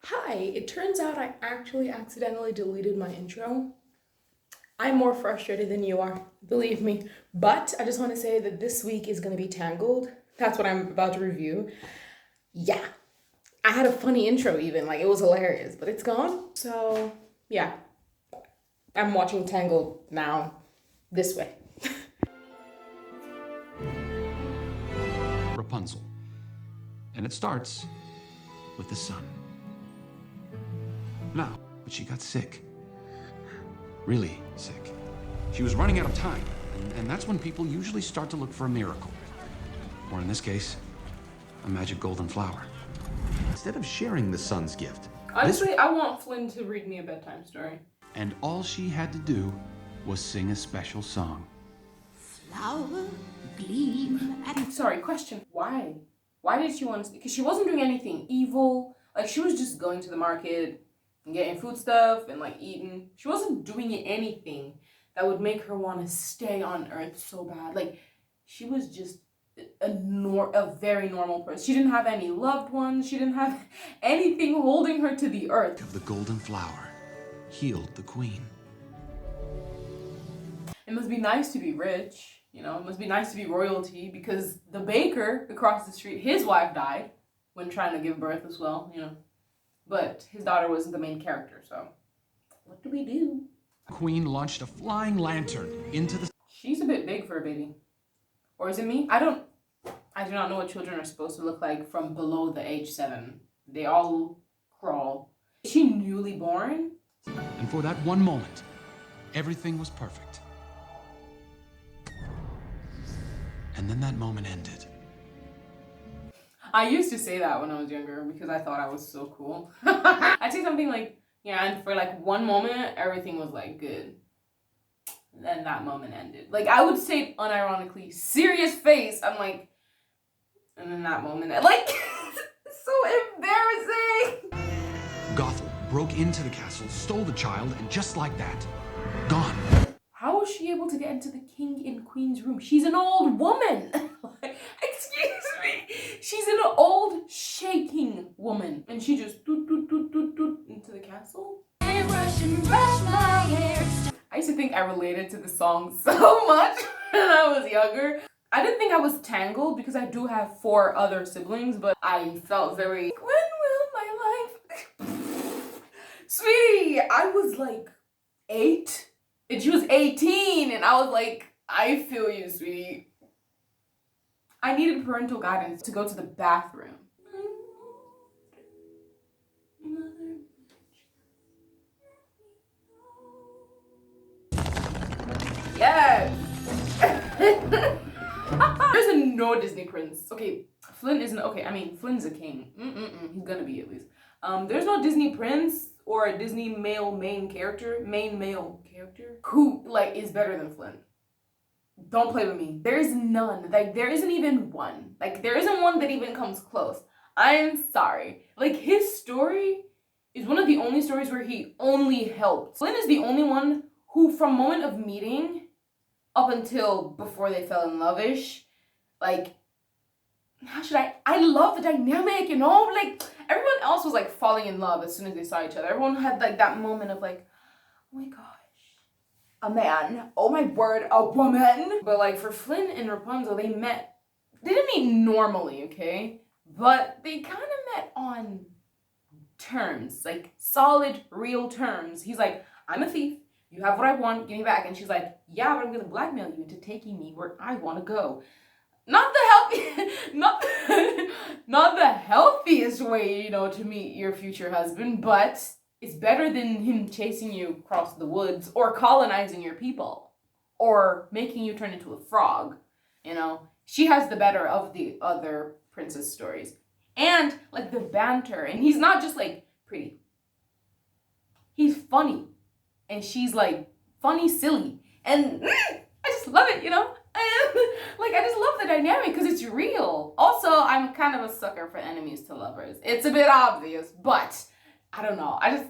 Hi, it turns out I actually accidentally deleted my intro. I'm more frustrated than you are, believe me. But I just want to say that this week is going to be Tangled. That's what I'm about to review. Yeah, I had a funny intro even, like it was hilarious, but it's gone. So, yeah, I'm watching Tangled now this way. Rapunzel. And it starts with the sun. Now, but she got sick. Really sick. She was running out of time, and that's when people usually start to look for a miracle. Or in this case, a magic golden flower. Instead of sharing the sun's gift, Honestly, I want Flynn to read me a bedtime story. And all she had to do was sing a special song. Flower gleam at Sorry, question. Why? Why did she want to? Because she wasn't doing anything evil. Like, she was just going to the market and getting food stuff and, like, eating. She wasn't doing anything that would make her want to stay on Earth so bad. Like, she was just a very normal person. She didn't have any loved ones. She didn't have anything holding her to the Earth. Of the golden flower healed the queen. It must be nice to be rich, you know, it must be nice to be royalty, because the baker across the street, his wife died when trying to give birth as well, you know. But his daughter wasn't the main character, so what do we do? Queen launched a flying lantern into the... She's a bit big for a baby. Or is it me? I do not know what children are supposed to look like from below the age 7. They all crawl. Is she newly born? And for that one moment, everything was perfect. And then that moment ended. I used to say that when I was younger because I thought I was so cool. I'd say something like, yeah, and for like one moment, everything was like good. And then that moment ended. Like, I would say it unironically, serious face. I'm like, and then that moment, like, it's so embarrassing. Gothel broke into the castle, stole the child, and just like that, gone. How was she able to get into the king and queen's room? She's an old woman. Excuse me. She's an old shaking woman. And she just doot, doot, doot, doot, doot into the castle. and brush my hair. I used to think I related to the song so much when I was younger. I didn't think I was tangled because I do have 4 other siblings, but I felt very, when will my life... Sweetie, I was like 8 and she was 18 and I was like, I feel you, sweetie. I needed parental guidance to go to the bathroom. Yes! There's no Disney prince. Okay, Flynn isn't, okay, I mean, Flynn's a king. He's gonna be at least. There's no Disney prince or a Disney male main male character who, like, is better than Flynn. Don't play with me. There's none. Like, there isn't even one. Like, there isn't one that even comes close. I'm sorry. Like, his story is one of the only stories where he only helped. Flynn is the only one who, from moment of meeting up until before they fell in love-ish, like, how should I love the dynamic, you know? Like, everyone else was, like, falling in love as soon as they saw each other. Everyone had, like, that moment of, like, oh my gosh, a man. Oh my word, a woman. But, like, for Flynn and Rapunzel, they didn't meet normally, okay? But they kind of met on terms, like, solid, real terms. He's like, I'm a thief. You have what I want, give me back. And she's like, yeah, but I'm gonna blackmail you into taking me where I want to go. Not the healthy, not the healthiest way, you know, to meet your future husband, but it's better than him chasing you across the woods or colonizing your people or making you turn into a frog, you know. She has the better of the other princess stories. And, like, the banter. And he's not just, like, pretty. He's funny. And she's, like, funny, silly. And I just love it, you know? Like, I just love the dynamic because it's real. Also, I'm kind of a sucker for enemies to lovers. It's a bit obvious, but I don't know. I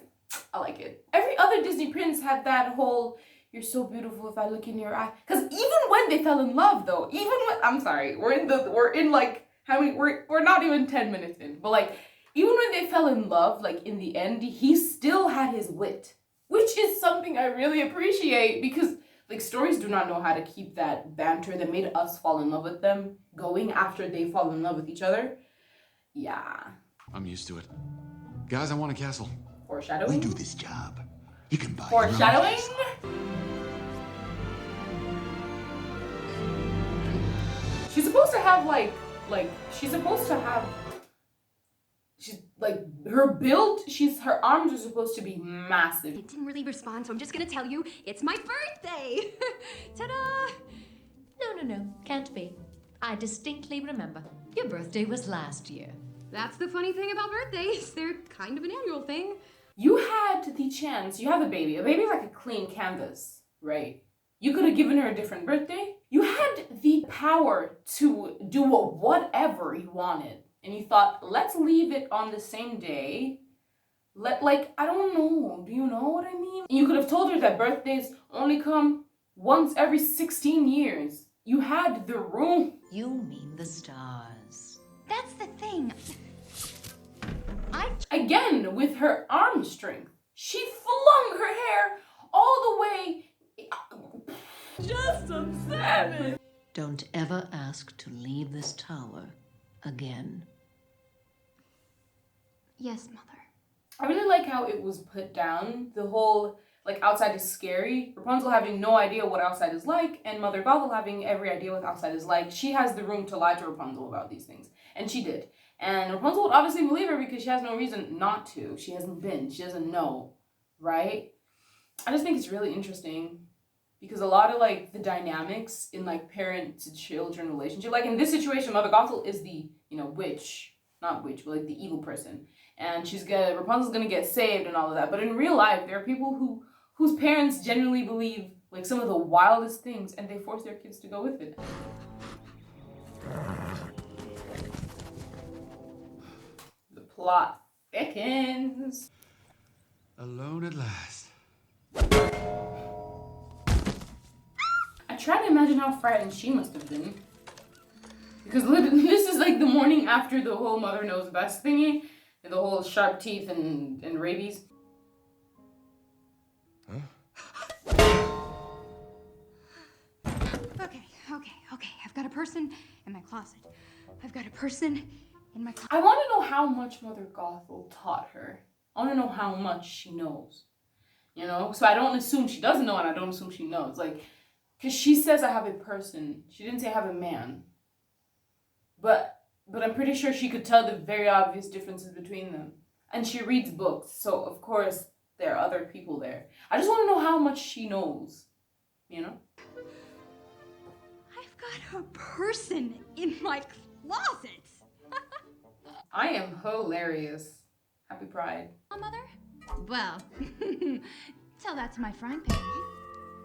like it. Every other Disney prince had that whole, you're so beautiful if I look in your eye. Because even when they fell in love, though, even when, I'm sorry, we're in like, how many, we're not even 10 minutes in, but, like, even when they fell in love, like in the end, he still had his wit, which is something I really appreciate because like stories do not know how to keep that banter that made us fall in love with them going after they fall in love with each other. Yeah. I'm used to it. Guys, I want a castle. Foreshadowing? We do this job. You can buy Foreshadowing? She's supposed to have she's like her build, her arms are supposed to be massive. I didn't really respond, so I'm just gonna tell you it's my birthday! Ta-da! No, can't be. I distinctly remember. Your birthday was last year. That's the funny thing about birthdays. They're kind of an annual thing. You had the chance, you have a baby. A baby's like a clean canvas, right? You could have given her a different birthday. You had the power to do whatever you wanted. And you thought, let's leave it on the same day. I don't know. Do you know what I mean? And you could have told her that birthdays only come once every 16 years. You had the room. You mean the stars. That's the thing. Again, with her arm strength, she flung her hair all the way. Just some savage. Don't ever ask to leave this tower again. Yes, Mother. I really like how it was put down. The whole, outside is scary. Rapunzel having no idea what outside is like, and Mother Gothel having every idea what outside is like. She has the room to lie to Rapunzel about these things. And she did. And Rapunzel would obviously believe her because she has no reason not to. She hasn't been. She doesn't know. Right? I just think it's really interesting. Because a lot of, the dynamics in, parent to children relationship. In this situation, Mother Gothel is the, witch. Not witch, but, the evil person. And Rapunzel's gonna get saved and all of that. But in real life, there are people whose parents genuinely believe, some of the wildest things, and they force their kids to go with it. The plot thickens. Alone at last. I try to imagine how frightened she must have been. Because this is the morning after the whole mother knows best thingy. And the whole sharp teeth and rabies. Huh? Okay. I've got a person in my closet. I've got a person in my closet. I want to know how much Mother Gothel taught her. I want to know how much she knows. So I don't assume she doesn't know and I don't assume she knows. Because she says I have a person. She didn't say I have a man. But I'm pretty sure she could tell the very obvious differences between them. And she reads books, so of course there are other people there. I just want to know how much she knows, I've got a person in my closet. I am hilarious. Happy Pride. Mother? Well, tell that to my friend Peggy.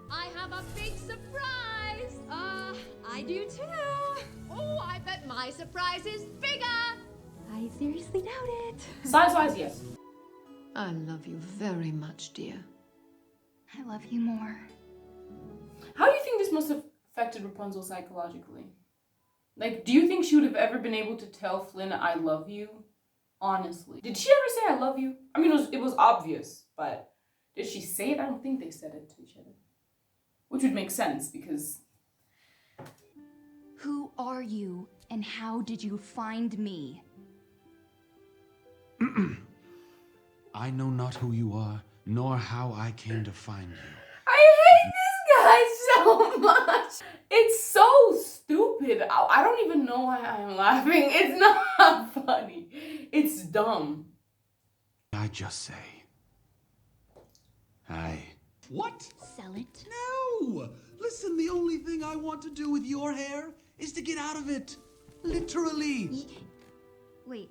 I have a big surprise. I do too. Oh, I bet my surprise is bigger. I seriously doubt it. Size-wise, yes. I love you very much, dear. I love you more. How do you think this must have affected Rapunzel psychologically? Do you think she would have ever been able to tell Flynn, I love you? Honestly. Did she ever say I love you? I mean, it was obvious, but did she say it? I don't think they said it to each other. Which would make sense, because... Who are you, and how did you find me? I know not who you are, nor how I came to find you. I hate this guy so much. It's so stupid. I don't even know why I'm laughing. It's not funny. It's dumb. I just say. What? Sell it. No! Listen, the only thing I want to do with your hair is to get out of it. Literally. Wait,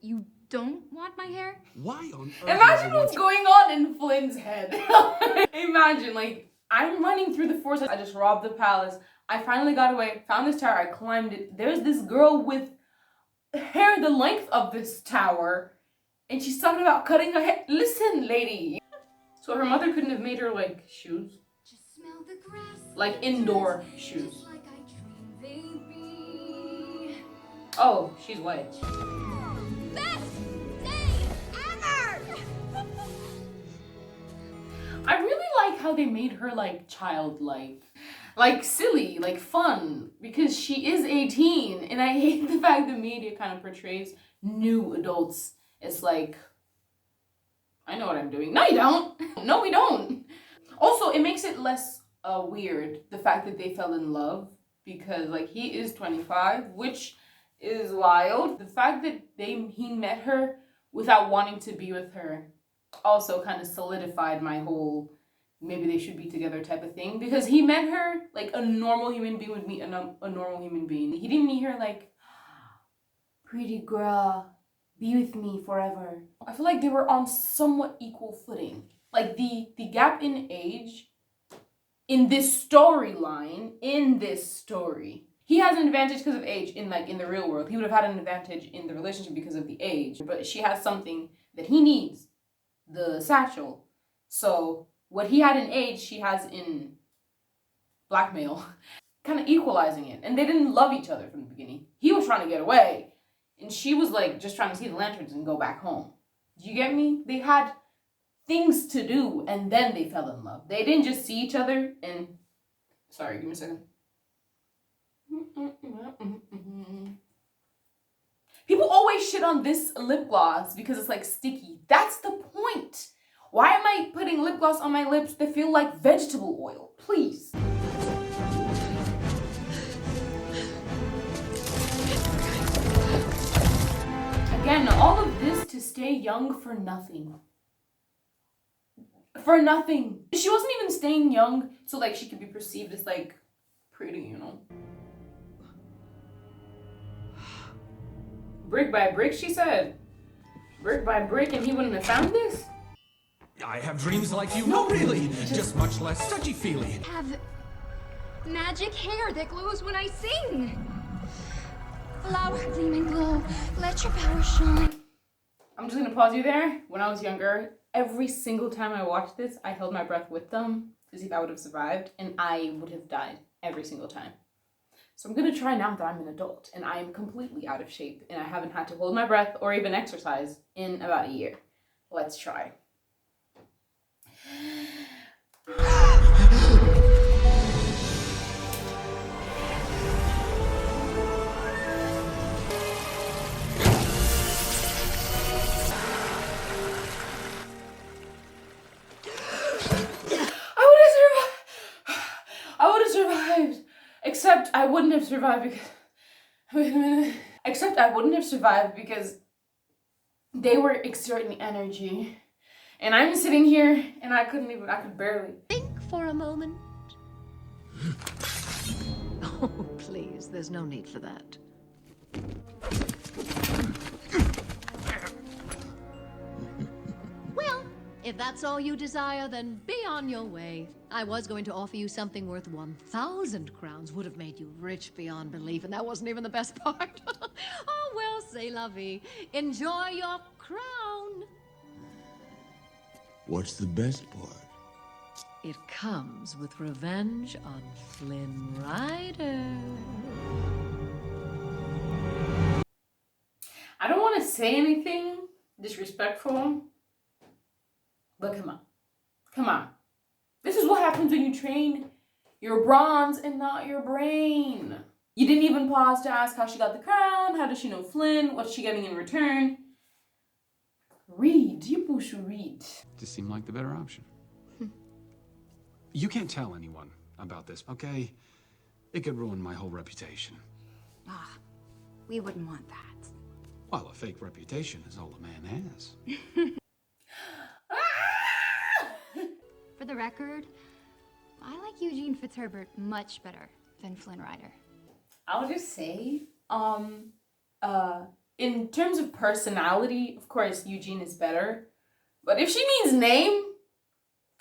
you don't want my hair? Why on earth? Imagine what's going on in Flynn's head. Imagine, I'm running through the forest. I just robbed the palace. I finally got away, found this tower, I climbed it. There's this girl with hair the length of this tower, and she's talking about cutting her hair. Listen, lady. So her mother couldn't have made her, shoes? Just smell the grass. Indoor shoes. Like I dreamed they'd be. Oh, she's white. Best I really like how they made her like childlike, like silly, like fun, because she is 18, and I hate the fact the media kind of portrays new adults as like, I know what I'm doing. No, you don't. No, we don't. Also, it makes it less weird, the fact that they fell in love, because like he is 25, which is wild. The fact that he met her without wanting to be with her also kind of solidified my whole maybe they should be together type of thing, because he met her like a normal human being would meet a normal human being. He didn't meet her like, pretty girl, be with me forever. I feel like they were on somewhat equal footing. Like the gap in age in this storyline, in this story, he has an advantage because of age in the real world. He would have had an advantage in the relationship because of the age, but she has something that he needs, the satchel. So what he had in age, she has in blackmail, kind of equalizing it. And they didn't love each other from the beginning. He was trying to get away, and she was like just trying to see the lanterns and go back home. Do you get me? They had things to do, and then they fell in love. They didn't just see each other and... Sorry, give me a second. People always shit on this lip gloss because it's like sticky. That's the point. Why am I putting lip gloss on my lips that feel like vegetable oil? Please. Again, all of this to stay young for nothing. For nothing. She wasn't even staying young so like she could be perceived as like pretty, you know. Brick by brick, she said. Brick by brick, and he wouldn't have found this? I have dreams like you. No, really. Just much less touchy-feely. Have magic hair that glows when I sing. Flower gleam and glow. Let your power shine. I'm just gonna pause you there. When I was younger, every single time I watched this, I held my breath with them to see if I would have survived, and I would have died every single time. So I'm gonna try now that I'm an adult and I am completely out of shape and I haven't had to hold my breath or even exercise in about a year. Let's try. I would have survived. Except I wouldn't have survived because... Wait a minute. Except I wouldn't have survived because they were exerting energy. And I'm sitting here and I could barely. Think for a moment. Oh, please, there's no need for that. Well, if that's all you desire, then be on your way. I was going to offer you something worth 1,000 crowns. Would have made you rich beyond belief, and that wasn't even the best part. Oh, well, c'est la vie. Enjoy your crown. What's the best part? It comes with revenge on Flynn Rider. I don't want to say anything disrespectful, but come on. Come on. This is what happens when you train your bronze and not your brain. You didn't even pause to ask how she got the crown, how does she know Flynn, what's she getting in return. Read. You should read. Just seemed like the better option. You can't tell anyone about this, okay? It could ruin my whole reputation. Ah, we wouldn't want that. Well, a fake reputation is all a man has. For the record, I like Eugene Fitzherbert much better than Flynn Rider. I'll just say, in terms of personality, of course, Eugene is better. But if she means name,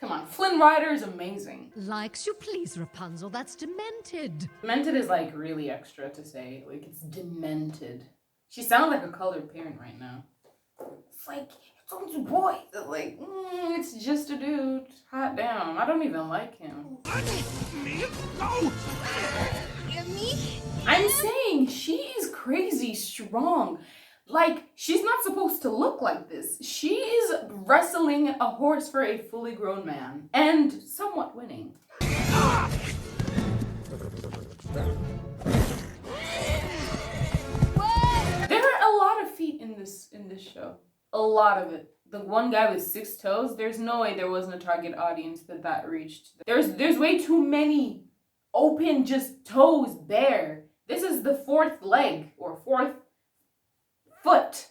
come on, Flynn Rider is amazing. Likes you please, Rapunzel. That's demented. Demented is like really extra to say. Like, it's demented. She sounds like a colored parent right now. It's like, it's only a boy. Like, it's just a dude. Hot damn. I don't even like him. I'm saying she is crazy strong. Like, she's not supposed to look like this. She is wrestling a horse for a fully grown man and somewhat winning. There are a lot of feet in this show. A lot of it. The one guy with 6 toes, there's no way there wasn't a target audience that reached. There's way too many open just toes bare. This is the 4th leg or 4th foot.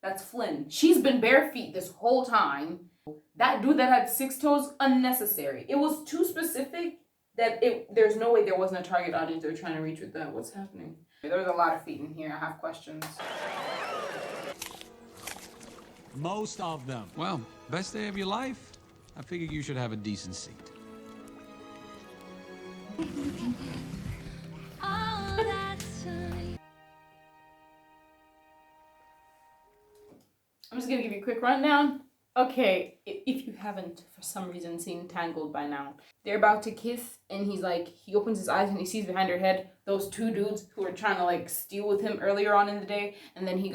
That's Flynn. She's been bare feet this whole time. That dude that had 6 toes, unnecessary. It was too specific that there's no way there wasn't a target audience they were trying to reach with that. What's happening? There's a lot of feet in here. I have questions. Most of them. Well, best day of your life? I figured you should have a decent seat. I'm just gonna give you a quick rundown. Okay, if you haven't for some reason seen Tangled by now, they're about to kiss and he opens his eyes and he sees behind her head those 2 dudes who were trying to like steal with him earlier on in the day, and then he's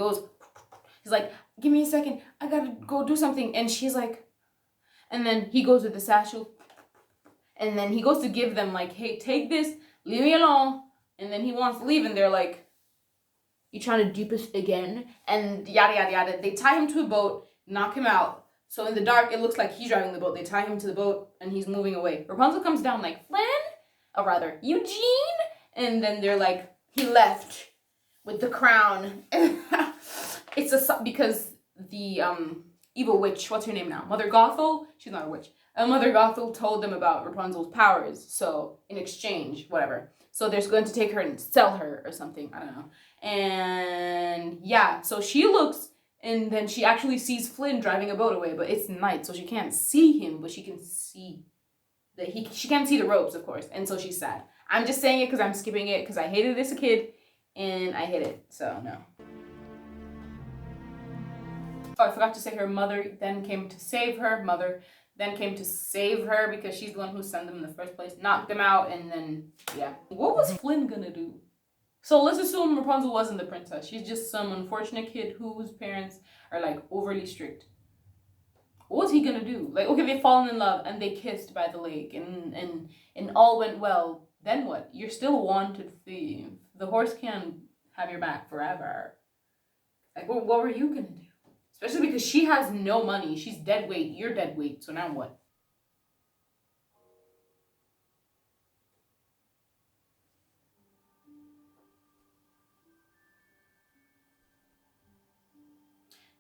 like, give me a second, I gotta go do something, and she's like, and then he goes with the satchel, and then he goes to give them like, hey, take this, leave me alone, and then he wants to leave, and they're like, you trying to dupe us again? And yada yada yada. They tie him to a boat, knock him out. So in the dark, it looks like he's driving the boat. They tie him to the boat, and he's moving away. Rapunzel comes down like, Flynn? Or rather, Eugene? And then they're like, he left with the crown. Because the evil witch, what's her name now? Mother Gothel? She's not a witch. Mother Gothel told them about Rapunzel's powers. So in exchange, whatever. So they're going to take her and sell her or something. I don't know. And yeah, so she looks, and then she actually sees Flynn driving a boat away, but it's night, so she can't see him, but she can see that she can't see the ropes, of course, and so she's sad. I'm just saying it because I'm skipping it because I hated it as a kid, and I hate it, so no. Oh, I forgot to say her mother then came to save her. Then came to save her because she's the one who sent them in the first place, knocked them out, and then, yeah. What was Flynn gonna do? So let's assume Rapunzel wasn't the princess. She's just some unfortunate kid whose parents are like overly strict. What was he gonna do? Like, okay, they've fallen in love and they kissed by the lake and all went well. Then what? You're still a wanted thief. The horse can't have your back forever. Like, what were you gonna do? Especially because she has no money. She's dead weight. You're dead weight. So now what?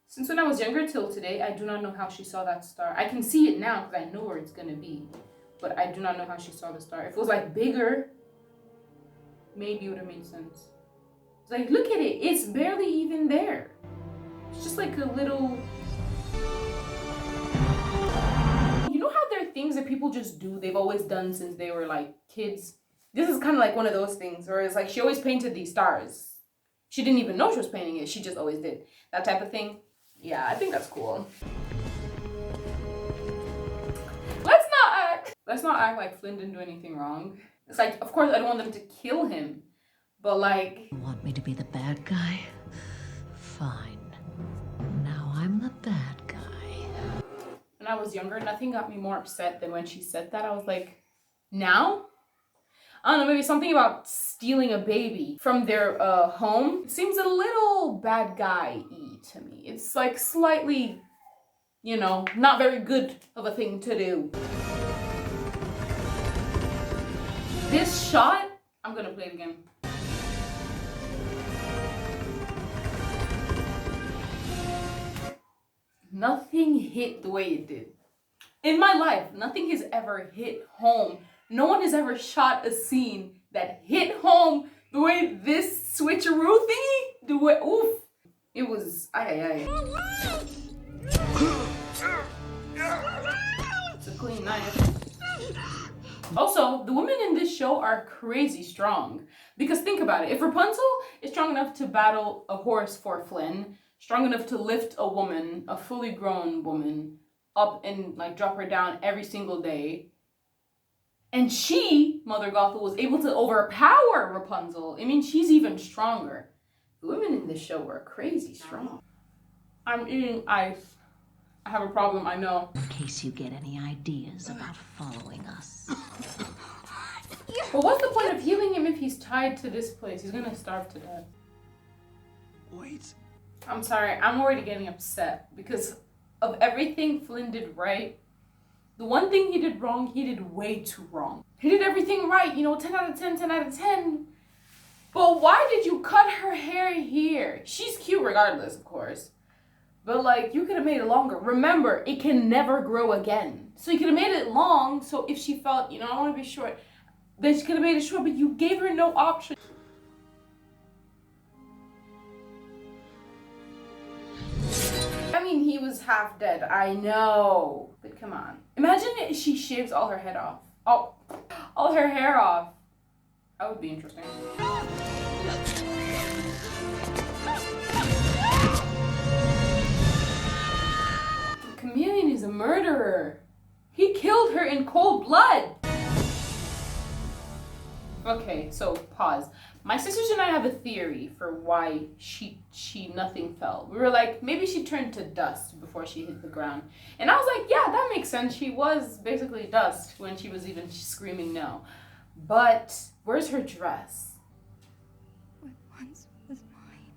Since when I was younger till today, I do not know how she saw that star. I can see it now because I know where it's gonna be. But I do not know how she saw the star. If it was like bigger, maybe it would have made sense. It's like, look at it. It's barely even there. It's just like a little... You know how there are things that people just do? They've always done since they were like kids. This is kind of like one of those things where it's like she always painted these stars. She didn't even know she was painting it. She just always did. That type of thing. Yeah, I think that's cool. Let's not act like Flynn didn't do anything wrong. It's like, of course I don't want them to kill him, but like... You want me to be the bad guy? Fine. Now I'm the bad guy. When I was younger, nothing got me more upset than when she said that. I was like, now? I don't know, maybe something about stealing a baby from their home seems a little bad guy-y to me. It's like slightly, you know, not very good of a thing to do. This shot, I'm gonna play it again. Nothing hit the way it did. In my life, nothing has ever hit home. No one has ever shot a scene that hit home the way this switcheroo thingy, the way, oof. It was, It's a clean knife. Also, the women in this show are crazy strong. Because think about it, if Rapunzel is strong enough to battle a horse for Flynn, strong enough to lift a woman, a fully grown woman, up and like drop her down every single day, and she, Mother Gothel, was able to overpower Rapunzel. I mean, she's even stronger. The women in this show were crazy strong. I'm eating ice. I have a problem, I know. In case you get any ideas about following us. But what's the point of healing him if he's tied to this place? He's gonna starve to death. Wait. I'm sorry, I'm already getting upset because of everything Flynn did right. The one thing he did wrong, he did way too wrong. He did everything right, you know, 10 out of 10, 10 out of 10. But why did you cut her hair here? She's cute regardless, of course. But like, you could have made it longer. Remember, it can never grow again. So you could have made it long, so if she felt, you know, I want to be short, then she could have made it short, but you gave her no option. I mean, he was half dead, I know. But come on. Imagine if she shaves all her head off. Oh, all her hair off. That would be interesting. The chameleon is a murderer. He killed her in cold blood. Okay, so pause. My sisters and I have a theory for why nothing fell. We were like, maybe she turned to dust before she hit the ground. And I was like, yeah, that makes sense. She was basically dust when she was even screaming no. But where's her dress? What once was mine.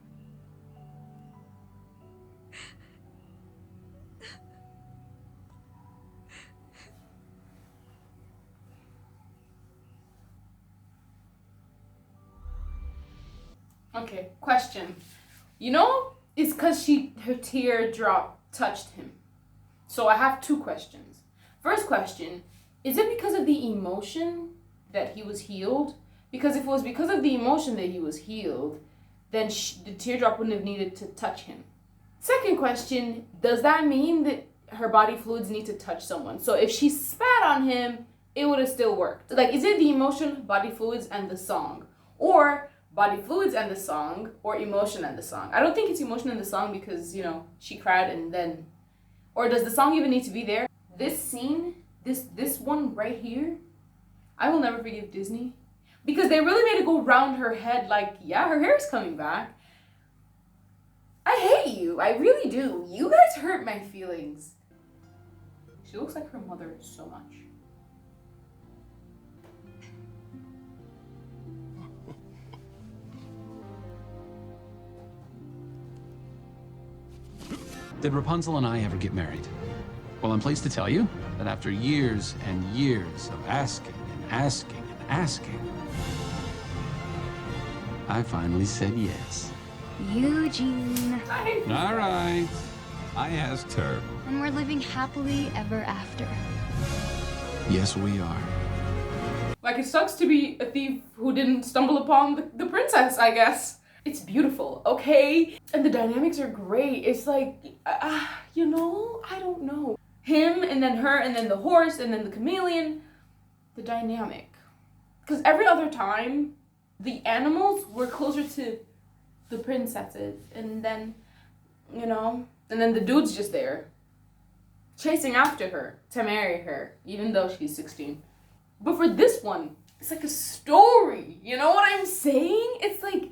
Okay, question. You know, it's because her teardrop touched him. So I have two questions. First question, is it because of the emotion that he was healed? Because if it was because of the emotion that he was healed, then the teardrop wouldn't have needed to touch him. Second question, does that mean that her body fluids need to touch someone? So if she spat on him, it would have still worked. Like, is it the emotion, body fluids, and the song? Or body fluids and the song, or emotion and the song? I don't think it's emotion and the song because, you know, she cried and then... Or does the song even need to be there? This scene, this one right here, I will never forgive Disney. Because they really made it go round her head like, yeah, her hair's coming back. I hate you, I really do. You guys hurt my feelings. She looks like her mother so much. Did Rapunzel and I ever get married? Well, I'm pleased to tell you that after years and years of asking and asking and asking, I finally said yes. Eugene. All right. I asked her. And we're living happily ever after. Yes, we are. Like, it sucks to be a thief who didn't stumble upon the princess, I guess. It's beautiful, okay? And the dynamics are great. It's like, you know, I don't know. Him, and then her, and then the horse, and then the chameleon. The dynamic. Because every other time, the animals were closer to the princesses. And then, you know, and then the dude's just there. Chasing after her to marry her, even though she's 16. But for this one, it's like a story. You know what I'm saying? It's like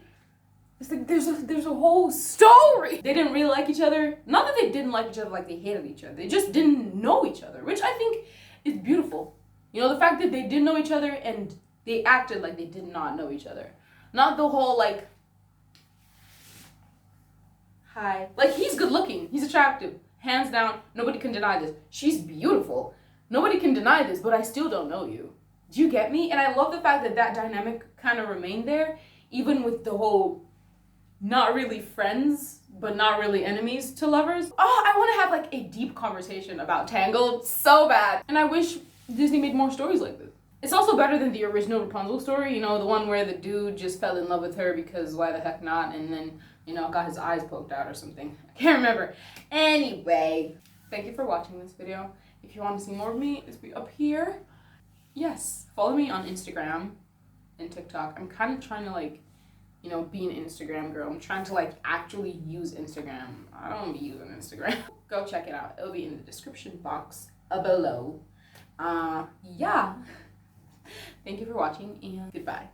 there's a whole story. They didn't really like each other. Not that they didn't like each other, like they hated each other. They just didn't know each other, which I think is beautiful. You know, the fact that they did know each other and they acted like they did not know each other. Not the whole like, hi. Like, he's good looking. He's attractive. Hands down, nobody can deny this. She's beautiful. Nobody can deny this, but I still don't know you. Do you get me? And I love the fact that that dynamic kind of remained there, even with the whole not really friends, but not really enemies to lovers. Oh, I want to have like a deep conversation about Tangled so bad. And I wish Disney made more stories like this. It's also better than the original Rapunzel story, you know, the one where the dude just fell in love with her because why the heck not, and then, you know, got his eyes poked out or something. I can't remember. Anyway, thank you for watching this video. If you want to see more of me, it's up here. Yes, follow me on Instagram and TikTok. I'm kind of trying to like, you know, be an Instagram girl. I'm trying to like actually use Instagram. I don't be using Instagram. Go check it out. It'll be in the description box below. Yeah. Thank you for watching and goodbye.